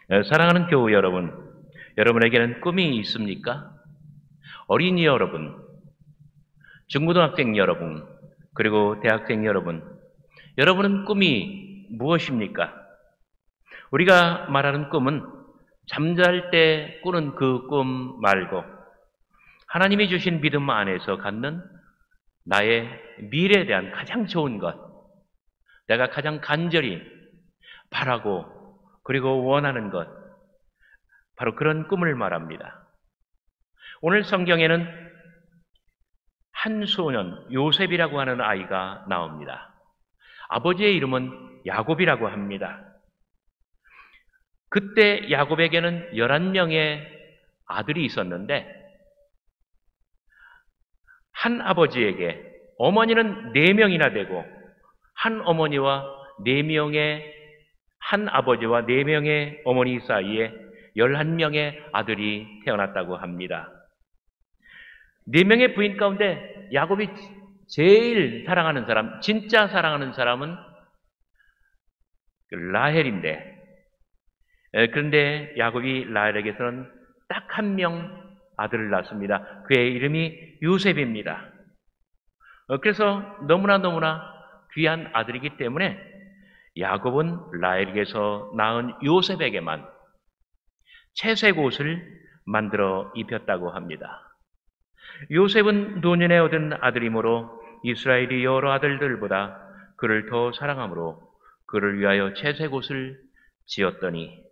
사랑하는 교우 여러분, 여러분에게는 꿈이 있습니까? 어린이 여러분, 중고등학생 여러분, 그리고 대학생 여러분, 여러분은 꿈이 무엇입니까? 우리가 말하는 꿈은 잠잘 때 꾸는 그 꿈 말고 하나님이 주신 믿음 안에서 갖는 나의 미래에 대한 가장 좋은 것, 내가 가장 간절히 바라고 그리고 원하는 것, 바로 그런 꿈을 말합니다. 오늘 성경에는 한 소년 요셉이라고 하는 아이가 나옵니다. 아버지의 이름은 야곱이라고 합니다. 그때 야곱에게는 11명의 아들이 있었는데 한 아버지에게 어머니는 4명이나 되고 한 어머니와 4명의 한 아버지와 4명의 어머니 사이에 11명의 아들이 태어났다고 합니다. 4명의 부인 가운데 야곱이 제일 사랑하는 사람, 진짜 사랑하는 사람은 라헬인데, 그런데 야곱이 라헬에게서는 딱 한 명 아들을 낳습니다. 그의 이름이 요셉입니다. 그래서 너무나 귀한 아들이기 때문에 야곱은 라헬에게서 낳은 요셉에게만 채색 옷을 만들어 입혔다고 합니다. 요셉은 노년에 얻은 아들이므로 이스라엘이 여러 아들들보다 그를 더 사랑하므로 그를 위하여 채색 옷을 지었더니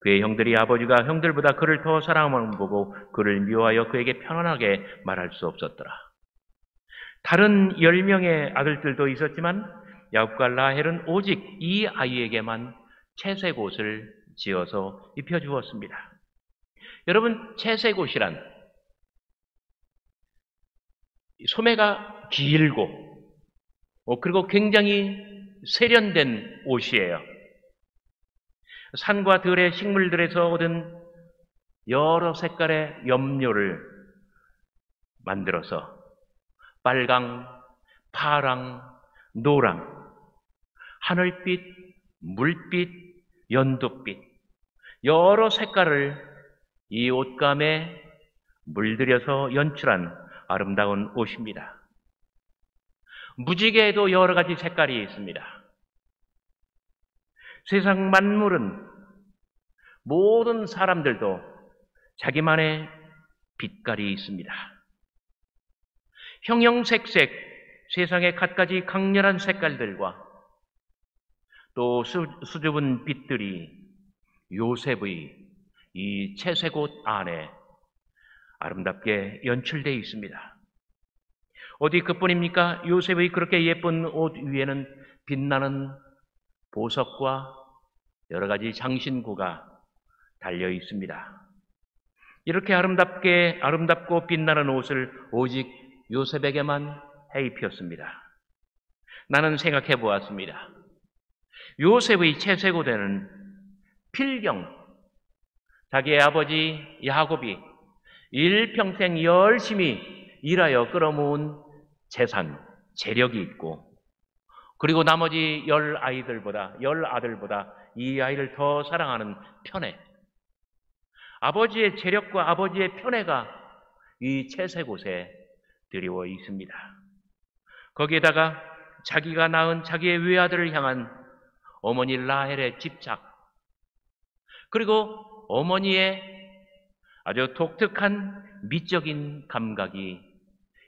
그의 형들이 아버지가 형들보다 그를 더 사랑함을 보고 그를 미워하여 그에게 편안하게 말할 수 없었더라. 다른 10명의 아들들도 있었지만 야곱과 라헬은 오직 이 아이에게만 채색 옷을 지어서 입혀주었습니다. 여러분, 채색 옷이란 소매가 길고 그리고 굉장히 세련된 옷이에요. 산과 들의 식물들에서 얻은 여러 색깔의 염료를 만들어서 빨강, 파랑, 노랑, 하늘빛, 물빛, 연두빛 여러 색깔을 이 옷감에 물들여서 연출한 아름다운 옷입니다. 무지개에도 여러 가지 색깔이 있습니다. 세상 만물은 모든 사람들도 자기만의 빛깔이 있습니다. 형형색색 세상의 갖가지 강렬한 색깔들과 또 수줍은 빛들이 요셉의 이 채색 옷 안에 아름답게 연출되어 있습니다. 어디 그뿐입니까? 요셉의 그렇게 예쁜 옷 위에는 빛나는 보석과 여러 가지 장신구가 달려 있습니다. 이렇게 아름답고 빛나는 옷을 오직 요셉에게만 해 입혔습니다. 나는 생각해 보았습니다. 요셉의 채색 옷에는 필경, 자기의 아버지 야곱이 일평생 열심히 일하여 끌어모은 재산, 재력이 있고 그리고 나머지 10아들보다 이 아이를 더 사랑하는 편애, 아버지의 재력과 아버지의 편애가 이 채색 옷에 드리워 있습니다. 거기에다가 자기가 낳은 자기의 외아들을 향한 어머니 라헬의 집착, 그리고 어머니의 아주 독특한 미적인 감각이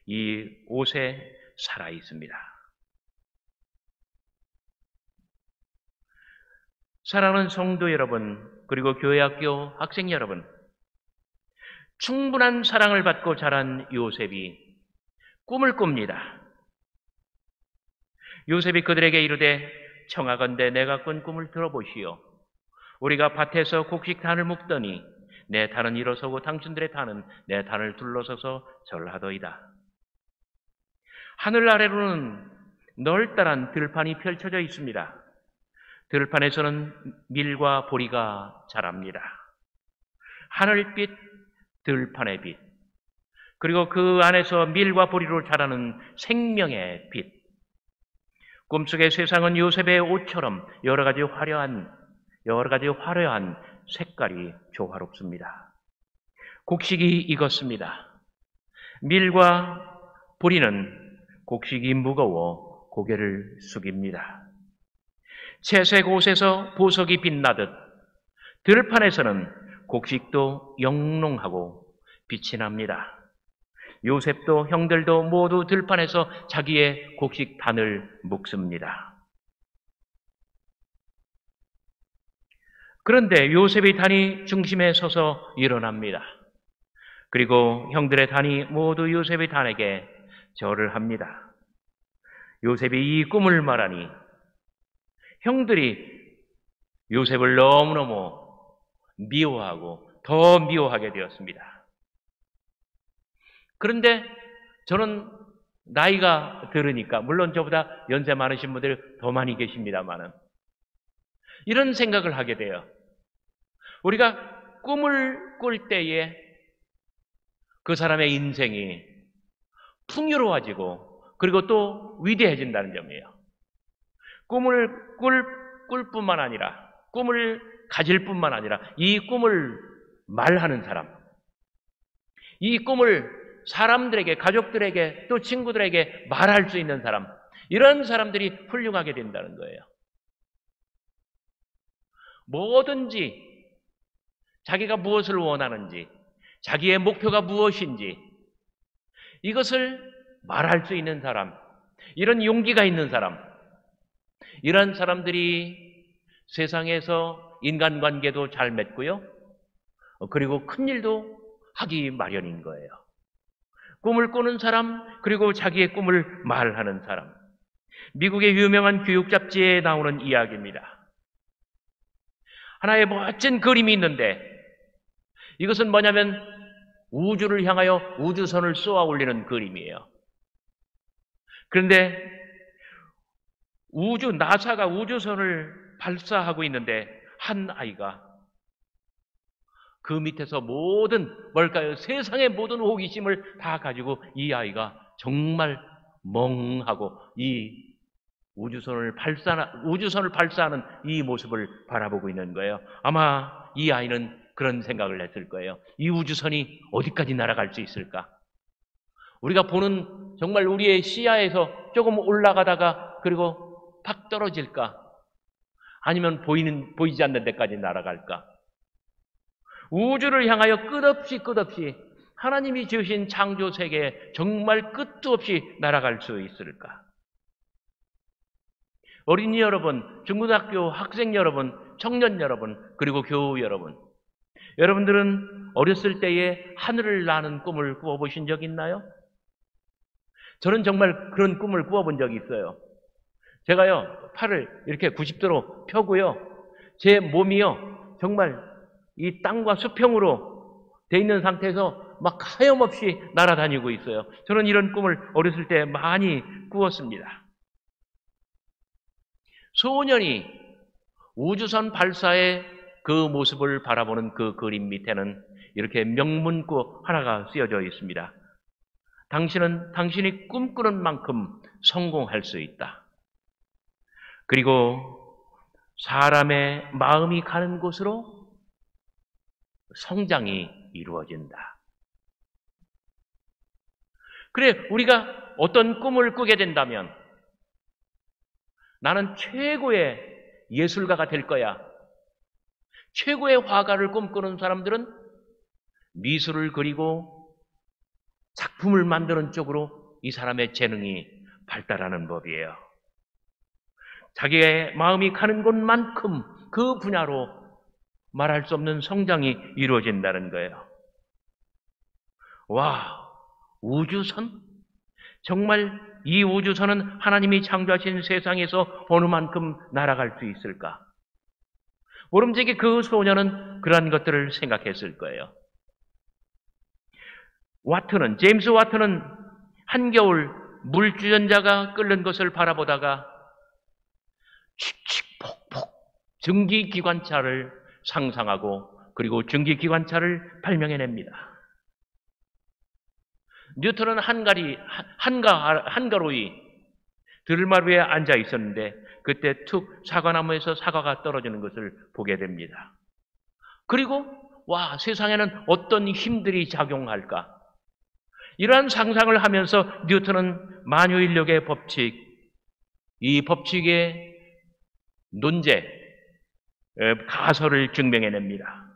이 옷에 살아 있습니다. 사랑하는 성도 여러분, 그리고 교회학교 학생 여러분, 충분한 사랑을 받고 자란 요셉이 꿈을 꿉니다. 요셉이 그들에게 이르되 청하건대 내가 꾼 꿈을 들어보시오. 우리가 밭에서 곡식단을 묶더니 내 단은 일어서고 당신들의 단은 내 단을 둘러서서 절하더이다. 하늘 아래로는 널따란 들판이 펼쳐져 있습니다. 들판에서는 밀과 보리가 자랍니다. 하늘빛, 들판의 빛, 그리고 그 안에서 밀과 보리로 자라는 생명의 빛. 꿈속의 세상은 요셉의 옷처럼 여러 가지 화려한 색깔이 조화롭습니다. 곡식이 익었습니다. 밀과 보리는 곡식이 무거워 고개를 숙입니다. 채색 옷에서 보석이 빛나듯 들판에서는 곡식도 영롱하고 빛이 납니다. 요셉도 형들도 모두 들판에서 자기의 곡식 단을 묶습니다. 그런데 요셉의 단이 중심에 서서 일어납니다. 그리고 형들의 단이 모두 요셉의 단에게 절을 합니다. 요셉이 이 꿈을 말하니 형들이 요셉을 너무너무 미워하고 더 미워하게 되었습니다. 그런데 저는 나이가 들으니까, 물론 저보다 연세 많으신 분들이 더 많이 계십니다만은, 이런 생각을 하게 돼요. 우리가 꿈을 꿀 때에 그 사람의 인생이 풍요로워지고 그리고 또 위대해진다는 점이에요. 꿈을 꿀 뿐만 아니라, 꿈을 가질 뿐만 아니라 이 꿈을 말하는 사람, 이 꿈을 사람들에게, 가족들에게, 또 친구들에게 말할 수 있는 사람, 이런 사람들이 훌륭하게 된다는 거예요. 뭐든지 자기가 무엇을 원하는지, 자기의 목표가 무엇인지 이것을 말할 수 있는 사람, 이런 용기가 있는 사람, 이런 사람들이 세상에서 인간관계도 잘 맺고요, 그리고 큰일도 하기 마련인 거예요. 꿈을 꾸는 사람, 그리고 자기의 꿈을 말하는 사람. 미국의 유명한 교육 잡지에 나오는 이야기입니다. 하나의 멋진 그림이 있는데, 이것은 뭐냐면 우주를 향하여 우주선을 쏘아 올리는 그림이에요. 그런데 나사가 우주선을 발사하고 있는데 한 아이가 그 밑에서 뭘까요? 세상의 모든 호기심을 다 가지고 이 아이가 정말 멍하고 이 우주선을 발사하는 이 모습을 바라보고 있는 거예요. 아마 이 아이는 그런 생각을 했을 거예요. 이 우주선이 어디까지 날아갈 수 있을까? 우리가 보는, 정말 우리의 시야에서 조금 올라가다가 그리고 팍 떨어질까? 아니면 보이지 않는 데까지 날아갈까? 우주를 향하여 끝없이 하나님이 지으신 창조 세계에 정말 끝도 없이 날아갈 수 있을까? 어린이 여러분, 중고등학교 학생 여러분, 청년 여러분, 그리고 교우 여러분, 여러분들은 어렸을 때에 하늘을 나는 꿈을 꾸어보신 적 있나요? 저는 정말 그런 꿈을 꾸어본 적이 있어요. 제가요, 팔을 이렇게 90도로 펴고요, 제 몸이요, 정말 이 땅과 수평으로 돼 있는 상태에서 막 하염없이 날아다니고 있어요. 저는 이런 꿈을 어렸을 때 많이 꾸었습니다. 소년이 우주선 발사의 그 모습을 바라보는 그 그림 밑에는 이렇게 명문구 하나가 쓰여져 있습니다. 당신은 당신이 꿈꾸는 만큼 성공할 수 있다. 그리고 사람의 마음이 가는 곳으로 성장이 이루어진다. 그래, 우리가 어떤 꿈을 꾸게 된다면 나는 최고의 예술가가 될 거야. 최고의 화가를 꿈꾸는 사람들은 미술을 그리고 작품을 만드는 쪽으로 이 사람의 재능이 발달하는 법이에요. 자기의 마음이 가는 곳만큼 그 분야로 말할 수 없는 성장이 이루어진다는 거예요. 와, 우주선? 정말 이 우주선은 하나님이 창조하신 세상에서 어느 만큼 날아갈 수 있을까? 모름지기 그 소녀는 그러한 것들을 생각했을 거예요. 제임스 와트는 한겨울 물주전자가 끓는 것을 바라보다가 칙칙폭폭 증기기관차를 상상하고 그리고 증기기관차를 발명해냅니다. 뉴턴은 한가로이 들마루에 앉아 있었는데 그때 툭 사과나무에서 사과가 떨어지는 것을 보게 됩니다. 그리고 와, 세상에는 어떤 힘들이 작용할까? 이러한 상상을 하면서 뉴턴은 만유인력의 법칙, 이 법칙의 논제, 가설을 증명해냅니다.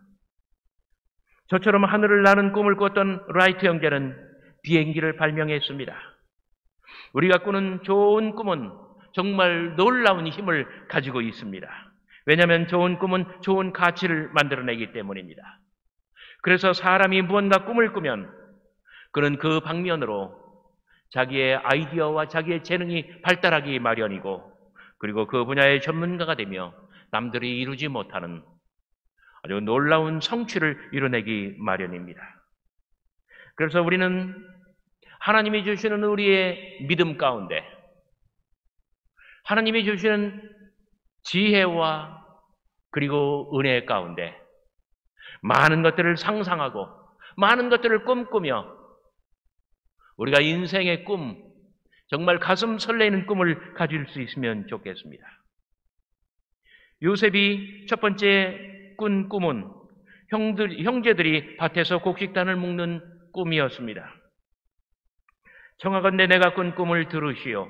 저처럼 하늘을 나는 꿈을 꿨던 라이트 형제는 비행기를 발명했습니다. 우리가 꾸는 좋은 꿈은 정말 놀라운 힘을 가지고 있습니다. 왜냐하면 좋은 꿈은 좋은 가치를 만들어내기 때문입니다. 그래서 사람이 무언가 꿈을 꾸면 그는 그 방면으로 자기의 아이디어와 자기의 재능이 발달하기 마련이고, 그리고 그 분야의 전문가가 되며 남들이 이루지 못하는 아주 놀라운 성취를 이뤄내기 마련입니다. 그래서 우리는 하나님이 주시는 우리의 믿음 가운데, 하나님이 주시는 지혜와 그리고 은혜 가운데 많은 것들을 상상하고 많은 것들을 꿈꾸며 우리가 인생의 꿈, 정말 가슴 설레는 꿈을 가질 수 있으면 좋겠습니다. 요셉이 첫 번째 꾼 꿈은 형제들이 밭에서 곡식단을 묶는 꿈이었습니다. 청하건대 내가 꾼 꿈을 들으시오.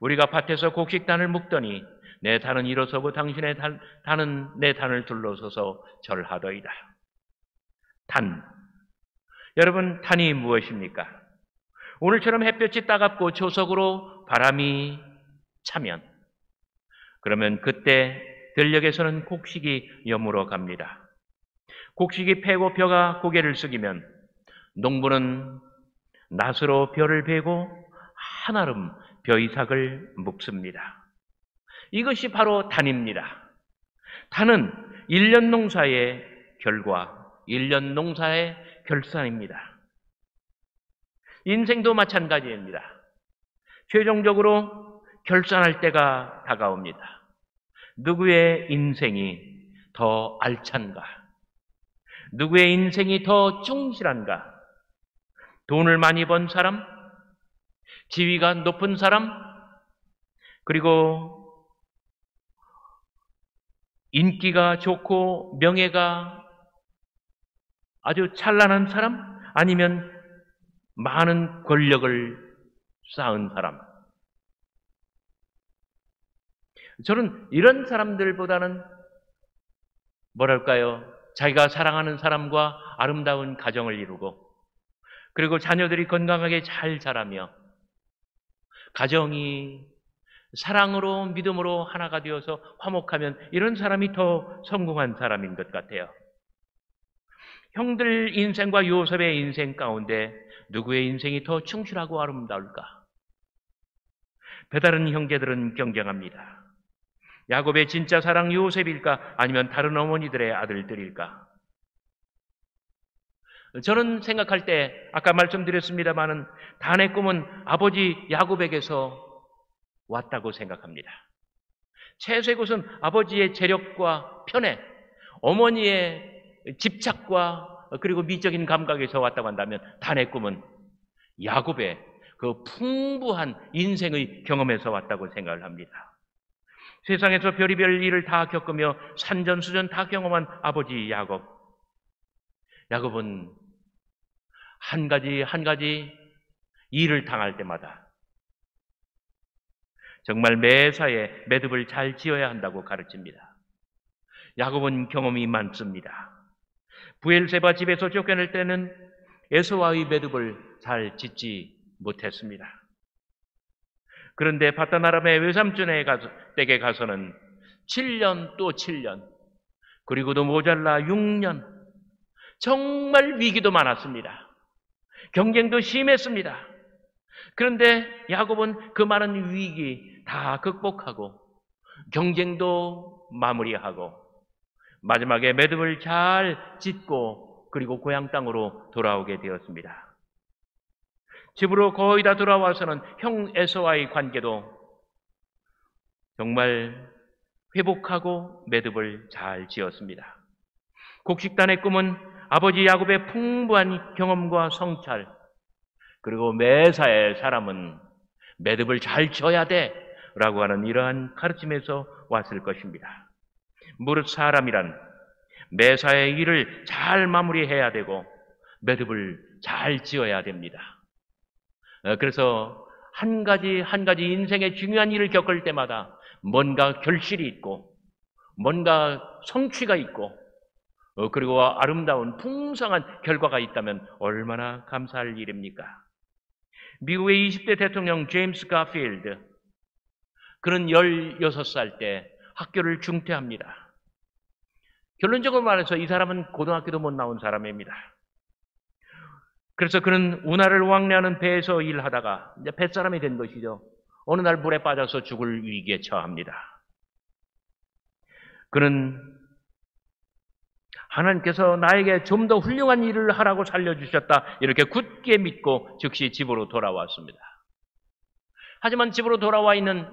우리가 밭에서 곡식단을 묶더니 내 단은 일어서고 당신의 단은 내 단을 둘러서서 절하더이다. 단. 여러분, 단이 무엇입니까? 오늘처럼 햇볕이 따갑고 조석으로 바람이 차면, 그러면 그때 들녘에서는 곡식이 여물어 갑니다. 곡식이 패고 벼가 고개를 숙이면 농부는 낫으로 벼를 베고 한아름 벼이삭을 묶습니다. 이것이 바로 단입니다. 단은 1년 농사의 결과, 1년 농사의 결산입니다. 인생도 마찬가지입니다. 최종적으로 결산할 때가 다가옵니다. 누구의 인생이 더 알찬가? 누구의 인생이 더 충실한가? 돈을 많이 번 사람, 지위가 높은 사람, 그리고 인기가 좋고 명예가 아주 찬란한 사람, 아니면 많은 권력을 쌓은 사람. 저는 이런 사람들보다는 뭐랄까요? 자기가 사랑하는 사람과 아름다운 가정을 이루고, 그리고 자녀들이 건강하게 잘 자라며 가정이 사랑으로 믿음으로 하나가 되어서 화목하면 이런 사람이 더 성공한 사람인 것 같아요. 형들 인생과 요셉의 인생 가운데 누구의 인생이 더 충실하고 아름다울까? 배다른 형제들은 경쟁합니다. 야곱의 진짜 사랑 요셉일까? 아니면 다른 어머니들의 아들들일까? 저는 생각할 때 아까 말씀드렸습니다마는 단의 꿈은 아버지 야곱에게서 왔다고 생각합니다. 채색옷은 아버지의 재력과 편애, 어머니의 집착과 그리고 미적인 감각에서 왔다고 한다면, 단의 꿈은 야곱의 그 풍부한 인생의 경험에서 왔다고 생각을 합니다. 세상에서 별의별 일을 다 겪으며 산전수전 다 경험한 아버지 야곱. 야곱은 한 가지 일을 당할 때마다 정말 매사에 매듭을 잘 지어야 한다고 가르칩니다. 야곱은 경험이 많습니다. 브엘세바 집에서 쫓겨날 때는 에서와의 매듭을 잘 짓지 못했습니다. 그런데 바다나람의 외삼촌의 댁에 가서는 7년 또 7년, 그리고도 모자라 6년, 정말 위기도 많았습니다. 경쟁도 심했습니다. 그런데 야곱은 그 많은 위기 다 극복하고 경쟁도 마무리하고 마지막에 매듭을 잘 짓고 그리고 고향 땅으로 돌아오게 되었습니다. 집으로 거의 다 돌아와서는 형 에서와의 관계도 정말 회복하고 매듭을 잘 지었습니다. 곡식단의 꿈은 아버지 야곱의 풍부한 경험과 성찰, 그리고 매사에 사람은 매듭을 잘 지어야 돼 라고 하는 이러한 가르침에서 왔을 것입니다. 무릇 사람이란 매사의 일을 잘 마무리해야 되고 매듭을 잘 지어야 됩니다. 그래서 한 가지 한 가지 인생의 중요한 일을 겪을 때마다 뭔가 결실이 있고 뭔가 성취가 있고 그리고 아름다운 풍성한 결과가 있다면 얼마나 감사할 일입니까? 미국의 20대 대통령 제임스 가필드, 그는 16살 때 학교를 중퇴합니다. 결론적으로 말해서 이 사람은 고등학교도 못 나온 사람입니다. 그래서 그는 운하를 왕래하는 배에서 일하다가 이제 뱃사람이 된 것이죠. 어느 날 물에 빠져서 죽을 위기에 처합니다. 그는 하나님께서 나에게 좀 더 훌륭한 일을 하라고 살려주셨다, 이렇게 굳게 믿고 즉시 집으로 돌아왔습니다. 하지만 집으로 돌아와 있는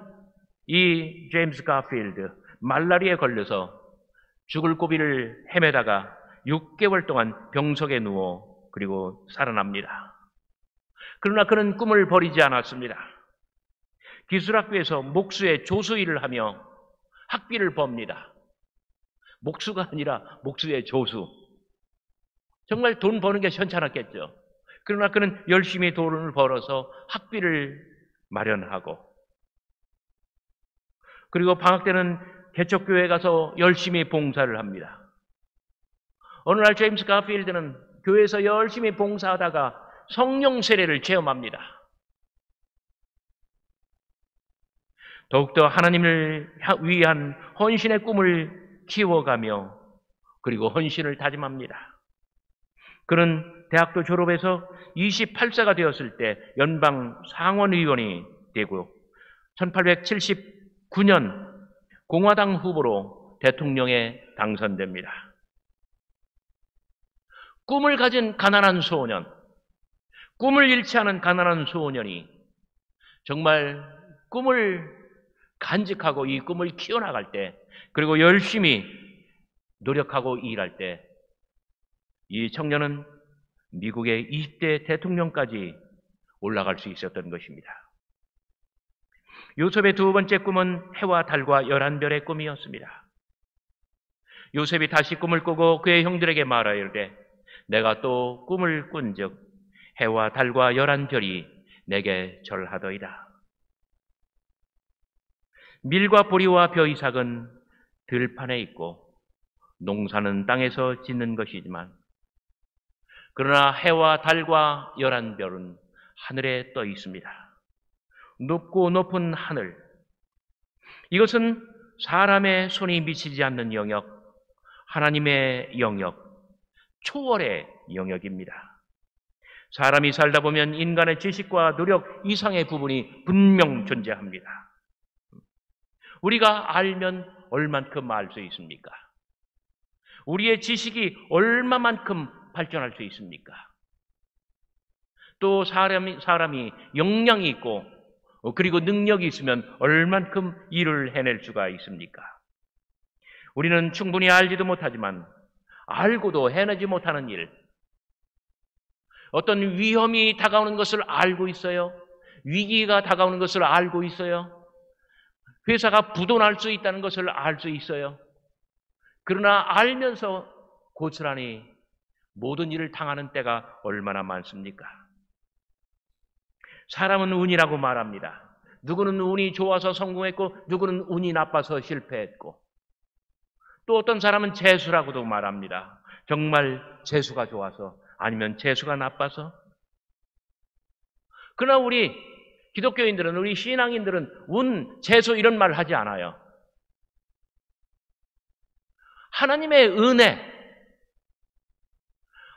이 제임스 가필드, 말라리아에 걸려서 죽을 고비를 헤매다가 6개월 동안 병석에 누워 그리고 살아납니다. 그러나 그는 꿈을 버리지 않았습니다. 기술학교에서 목수의 조수 일을 하며 학비를 법니다. 목수가 아니라 목수의 조수. 정말 돈 버는 게 현찮았겠죠. 그러나 그는 열심히 돈을 벌어서 학비를 마련하고, 그리고 방학 때는 개척교회에 가서 열심히 봉사를 합니다. 어느 날 제임스 가필드는 교회에서 열심히 봉사하다가 성령 세례를 체험합니다. 더욱더 하나님을 위한 헌신의 꿈을 키워가며 그리고 헌신을 다짐합니다. 그는 대학도 졸업해서 28세가 되었을 때 연방 상원의원이 되고 1879년 공화당 후보로 대통령에 당선됩니다. 꿈을 가진 가난한 소년, 꿈을 잃지 않은 가난한 소년이 정말 꿈을 간직하고 이 꿈을 키워나갈 때, 그리고 열심히 노력하고 일할 때, 이 청년은 미국의 20대 대통령까지 올라갈 수 있었던 것입니다. 요셉의 두 번째 꿈은 해와 달과 11별의 꿈이었습니다. 요셉이 다시 꿈을 꾸고 그의 형들에게 말하이르되 내가 또 꿈을 꾼즉 해와 달과 11별이 내게 절하더이다. 밀과 보리와 벼이삭은 들판에 있고 농사는 땅에서 짓는 것이지만 그러나 해와 달과 11별은 하늘에 떠 있습니다. 높고 높은 하늘, 이것은 사람의 손이 미치지 않는 영역, 하나님의 영역, 초월의 영역입니다. 사람이 살다 보면 인간의 지식과 노력 이상의 부분이 분명 존재합니다. 우리가 알면 얼만큼 알 수 있습니까? 우리의 지식이 얼마만큼 발전할 수 있습니까? 또 사람이 역량이 있고 그리고 능력이 있으면 얼만큼 일을 해낼 수가 있습니까? 우리는 충분히 알지도 못하지만 알고도 해내지 못하는 일, 어떤 위험이 다가오는 것을 알고 있어요. 위기가 다가오는 것을 알고 있어요. 회사가 부도날 수 있다는 것을 알 수 있어요. 그러나 알면서 고스란히 모든 일을 당하는 때가 얼마나 많습니까? 사람은 운이라고 말합니다. 누구는 운이 좋아서 성공했고 누구는 운이 나빠서 실패했고, 또 어떤 사람은 재수라고도 말합니다. 정말 재수가 좋아서 아니면 재수가 나빠서. 그러나 우리 기독교인들은, 우리 신앙인들은 운, 재수 이런 말 하지 않아요. 하나님의 은혜,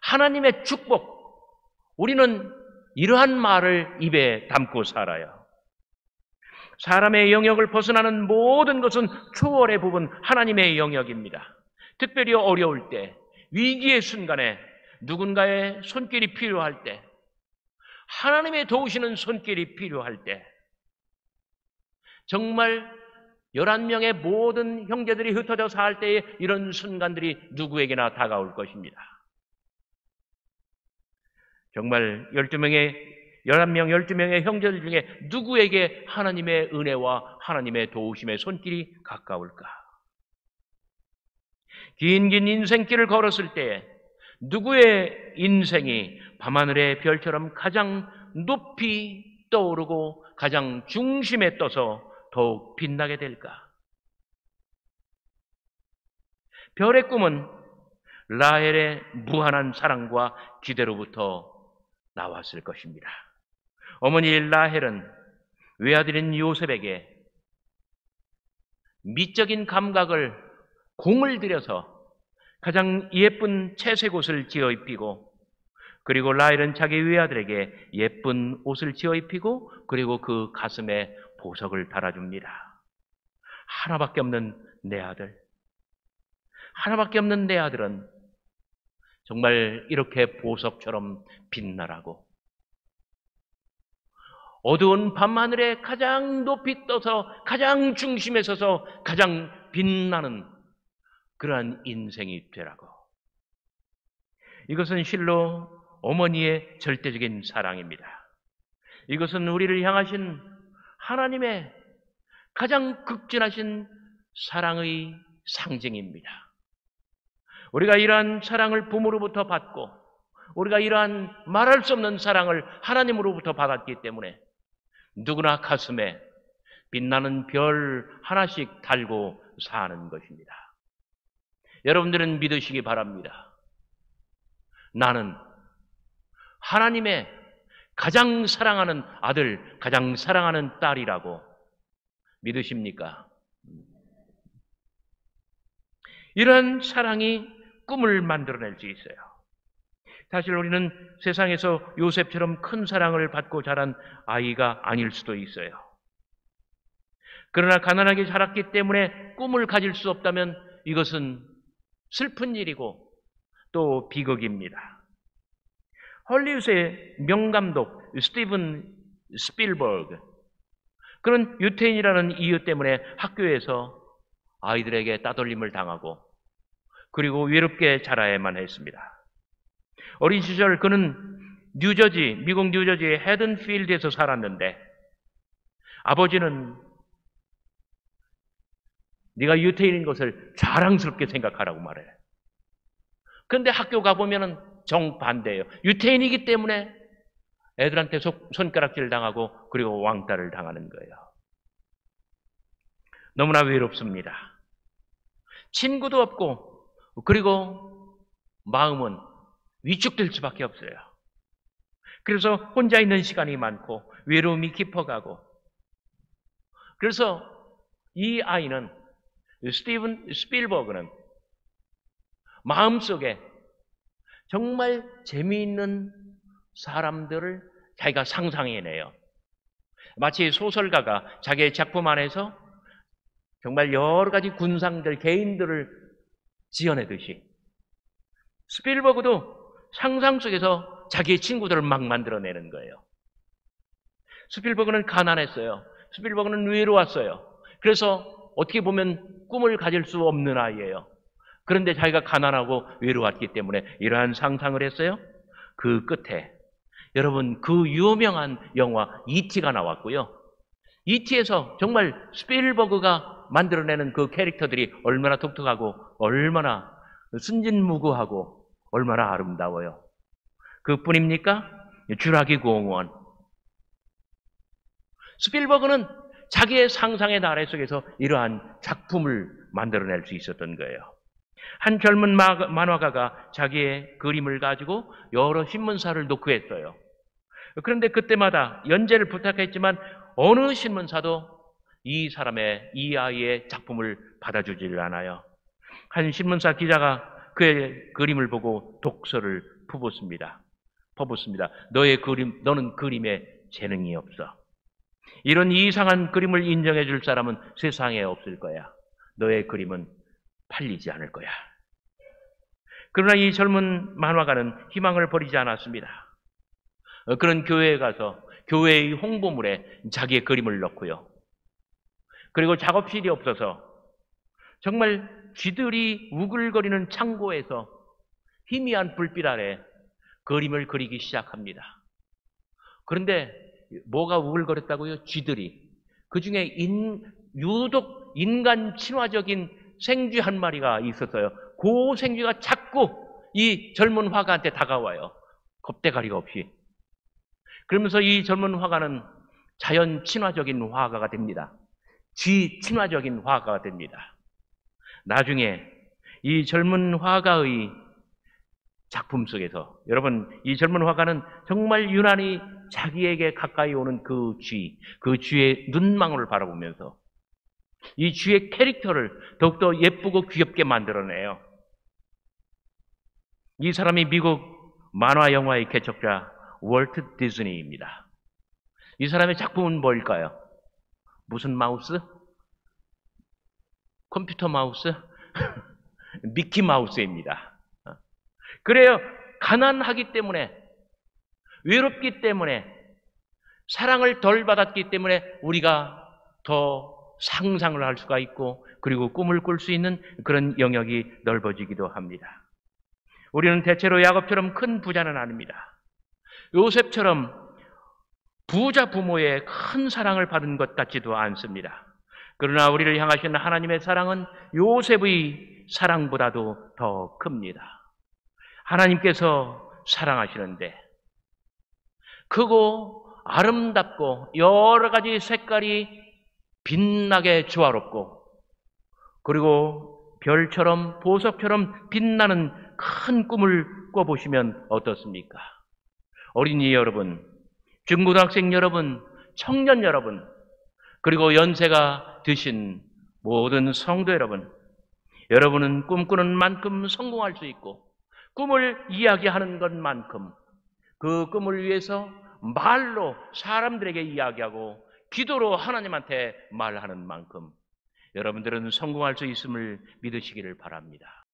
하나님의 축복, 우리는 이러한 말을 입에 담고 살아요. 사람의 영역을 벗어나는 모든 것은 초월의 부분, 하나님의 영역입니다. 특별히 어려울 때, 위기의 순간에 누군가의 손길이 필요할 때, 하나님의 도우시는 손길이 필요할 때, 정말 11명의 모든 형제들이 흩어져 살 때에 이런 순간들이 누구에게나 다가올 것입니다. 정말 11명의 형제들 중에 누구에게 하나님의 은혜와 하나님의 도우심의 손길이 가까울까? 긴 인생길을 걸었을 때 누구의 인생이 밤하늘의 별처럼 가장 높이 떠오르고 가장 중심에 떠서 더욱 빛나게 될까? 별의 꿈은 라헬의 무한한 사랑과 기대로부터 나왔을 것입니다. 어머니 라헬은 외아들인 요셉에게 미적인 감각을 공을 들여서 가장 예쁜 채색 옷을 지어 입히고, 그리고 라헬은 자기 외아들에게 예쁜 옷을 지어 입히고, 그리고 그 가슴에 보석을 달아줍니다. 하나밖에 없는 내 아들, 하나밖에 없는 내 아들은 정말 이렇게 보석처럼 빛나라고, 어두운 밤하늘에 가장 높이 떠서 가장 중심에 서서 가장 빛나는 그러한 인생이 되라고. 이것은 실로 어머니의 절대적인 사랑입니다. 이것은 우리를 향하신 하나님의 가장 극진하신 사랑의 상징입니다. 우리가 이러한 사랑을 부모로부터 받고, 우리가 이러한 말할 수 없는 사랑을 하나님으로부터 받았기 때문에 누구나 가슴에 빛나는 별 하나씩 달고 사는 것입니다. 여러분들은 믿으시기 바랍니다. 나는 하나님의 가장 사랑하는 아들, 가장 사랑하는 딸이라고 믿으십니까? 이런 사랑이 꿈을 만들어낼 수 있어요. 사실 우리는 세상에서 요셉처럼 큰 사랑을 받고 자란 아이가 아닐 수도 있어요. 그러나 가난하게 자랐기 때문에 꿈을 가질 수 없다면 이것은 슬픈 일이고 또 비극입니다. 헐리우드의 명감독 스티븐 스필버그, 그런 유태인이라는 이유 때문에 학교에서 아이들에게 따돌림을 당하고 그리고 외롭게 자라야만 했습니다. 어린 시절 그는 미국 뉴저지의 헤든필드에서 살았는데 아버지는 네가 유태인인 것을 자랑스럽게 생각하라고 말해요. 그런데 학교 가보면 정반대예요. 유태인이기 때문에 애들한테 손가락질 당하고 그리고 왕따를 당하는 거예요. 너무나 외롭습니다. 친구도 없고 그리고 마음은 위축될 수밖에 없어요. 그래서 혼자 있는 시간이 많고 외로움이 깊어가고, 그래서 이 아이는, 스티븐 스필버그는 마음속에 정말 재미있는 사람들을 자기가 상상해내요. 마치 소설가가 자기의 작품 안에서 정말 여러 가지 군상들, 개인들을 지어내듯이 스필버그도 상상 속에서 자기의 친구들을 막 만들어내는 거예요. 스필버그는 가난했어요. 스필버그는 외로웠어요. 그래서 어떻게 보면 꿈을 가질 수 없는 아이예요. 그런데 자기가 가난하고 외로웠기 때문에 이러한 상상을 했어요. 그 끝에 여러분, 그 유명한 영화 E.T.가 나왔고요. E.T.에서 정말 스필버그가 만들어내는 그 캐릭터들이 얼마나 독특하고 얼마나 순진무구하고 얼마나 아름다워요. 그뿐입니까? 주라기 공원. 스필버그는 자기의 상상의 나래 속에서 이러한 작품을 만들어낼 수 있었던 거예요. 한 젊은 만화가가 자기의 그림을 가지고 여러 신문사를 노크했어요. 그런데 그때마다 연재를 부탁했지만 어느 신문사도 이 아이의 작품을 받아주질 않아요. 한 신문사 기자가 그의 그림을 보고 독서를 퍼붓습니다. 너는 그림에 재능이 없어. 이런 이상한 그림을 인정해 줄 사람은 세상에 없을 거야. 너의 그림은 팔리지 않을 거야. 그러나 이 젊은 만화가는 희망을 버리지 않았습니다. 그런 교회에 가서 교회의 홍보물에 자기의 그림을 넣고요. 그리고 작업실이 없어서 정말 쥐들이 우글거리는 창고에서 희미한 불빛 아래 그림을 그리기 시작합니다. 그런데 뭐가 우글거렸다고요? 쥐들이. 그 중에 유독 인간 친화적인 생쥐 한 마리가 있었어요. 고생쥐가 자꾸 이 젊은 화가한테 다가와요. 겁대가리가 없이. 그러면서 이 젊은 화가는 자연 친화적인 화가가 됩니다. 지 친화적인 화가가 됩니다. 나중에 이 젊은 화가의 작품 속에서 여러분, 이 젊은 화가는 정말 유난히 자기에게 가까이 오는 그 쥐의 눈망울을 바라보면서 이 쥐의 캐릭터를 더욱더 예쁘고 귀엽게 만들어내요. 이 사람이 미국 만화 영화의 개척자 월트 디즈니입니다. 이 사람의 작품은 뭘까요? 무슨 마우스? 컴퓨터 마우스? 미키 마우스입니다. 그래요. 가난하기 때문에, 외롭기 때문에, 사랑을 덜 받았기 때문에 우리가 더 상상을 할 수가 있고, 그리고 꿈을 꿀 수 있는 그런 영역이 넓어지기도 합니다. 우리는 대체로 야곱처럼 큰 부자는 아닙니다. 요셉처럼 부자 부모의 큰 사랑을 받은 것 같지도 않습니다. 그러나 우리를 향하시는 하나님의 사랑은 요셉의 사랑보다도 더 큽니다. 하나님께서 사랑하시는데 크고 아름답고 여러 가지 색깔이 빛나게 조화롭고 그리고 별처럼 보석처럼 빛나는 큰 꿈을 꿔보시면 어떻습니까? 어린이 여러분, 중고등학생 여러분, 청년 여러분, 그리고 연세가 드신 모든 성도 여러분, 여러분은 꿈꾸는 만큼 성공할 수 있고 꿈을 이야기하는 것만큼 그 꿈을 위해서 말로 사람들에게 이야기하고 기도로 하나님한테 말하는 만큼 여러분들은 성공할 수 있음을 믿으시기를 바랍니다.